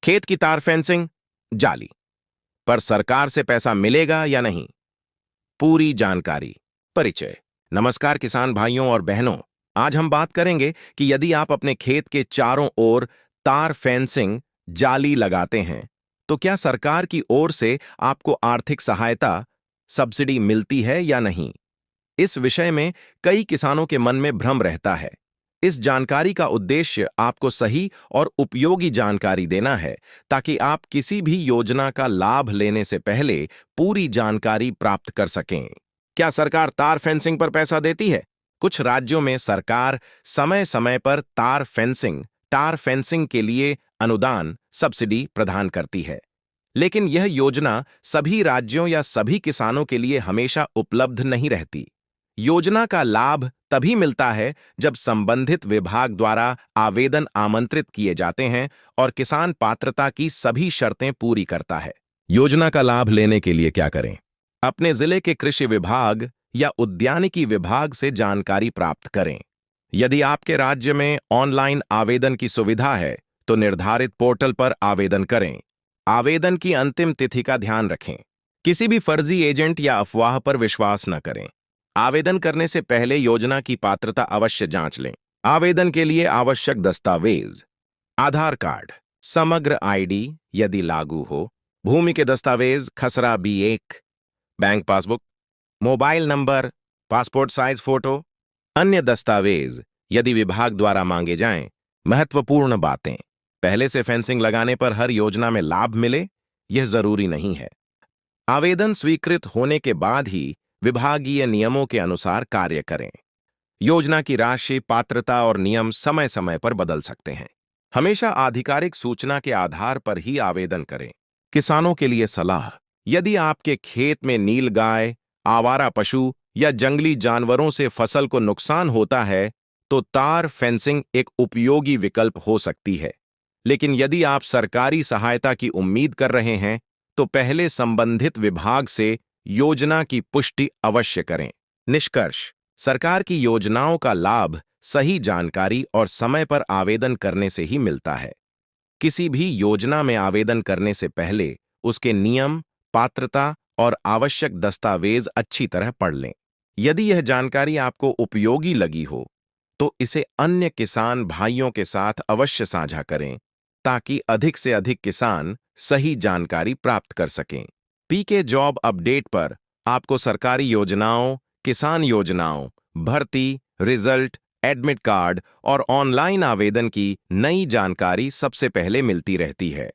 खेत की तार फेंसिंग जाली, पर सरकार से पैसा मिलेगा या नहीं, पूरी जानकारी। परिचय। नमस्कार किसान भाइयों और बहनों, आज हम बात करेंगे कि यदि आप अपने खेत के चारों ओर तार फेंसिंग जाली लगाते हैं तो क्या सरकार की ओर से आपको आर्थिक सहायता, सब्सिडी मिलती है या नहीं। इस विषय में कई किसानों के मन में भ्रम रहता है। इस जानकारी का उद्देश्य आपको सही और उपयोगी जानकारी देना है ताकि आप किसी भी योजना का लाभ लेने से पहले पूरी जानकारी प्राप्त कर सकें। क्या सरकार तार फेंसिंग पर पैसा देती है? कुछ राज्यों में सरकार समय समय पर तार फेंसिंग के लिए अनुदान, सब्सिडी प्रदान करती है, लेकिन यह योजना सभी राज्यों या सभी किसानों के लिए हमेशा उपलब्ध नहीं रहती। योजना का लाभ तभी मिलता है जब संबंधित विभाग द्वारा आवेदन आमंत्रित किए जाते हैं और किसान पात्रता की सभी शर्तें पूरी करता है। योजना का लाभ लेने के लिए क्या करें? अपने जिले के कृषि विभाग या उद्यानिकी विभाग से जानकारी प्राप्त करें। यदि आपके राज्य में ऑनलाइन आवेदन की सुविधा है तो निर्धारित पोर्टल पर आवेदन करें। आवेदन की अंतिम तिथि का ध्यान रखें। किसी भी फर्जी एजेंट या अफवाह पर विश्वास न करें। आवेदन करने से पहले योजना की पात्रता अवश्य जांच लें। आवेदन के लिए आवश्यक दस्तावेज: आधार कार्ड, समग्र आईडी यदि लागू हो, भूमि के दस्तावेज खसरा B1, bank passbook, mobile number, passport size photo. अन्य दस्तावेज यदि विभाग द्वारा मांगे जाएं। महत्वपूर्ण बातें: पहले से फेंसिंग लगाने पर हर योजना में लाभ मिले, यह जरूरी नहीं है। आवेदन स्वीकृत होने के बाद ही विभागीय नियमों के अनुसार कार्य करें। योजना की राशि, पात्रता और नियम समय समय पर बदल सकते हैं। हमेशा आधिकारिक सूचना के आधार पर ही आवेदन करें। किसानों के लिए सलाह: यदि आपके खेत में नीलगाय, आवारा पशु या जंगली जानवरों से फसल को नुकसान होता है तो तार फेंसिंग एक उपयोगी विकल्प हो सकती है, लेकिन यदि आप सरकारी सहायता की उम्मीद कर रहे हैं तो पहले संबंधित विभाग से योजना की पुष्टि अवश्य करें। निष्कर्ष: सरकार की योजनाओं का लाभ सही जानकारी और समय पर आवेदन करने से ही मिलता है। किसी भी योजना में आवेदन करने से पहले उसके नियम, पात्रता और आवश्यक दस्तावेज अच्छी तरह पढ़ लें। यदि यह जानकारी आपको उपयोगी लगी हो तो इसे अन्य किसान भाइयों के साथ अवश्य साझा करें ताकि अधिक से अधिक किसान सही जानकारी प्राप्त कर सकें। पीके जॉब अपडेट पर आपको सरकारी योजनाओं, किसान योजनाओं, भर्ती, रिजल्ट, एडमिट कार्ड और ऑनलाइन आवेदन की नई जानकारी सबसे पहले मिलती रहती है।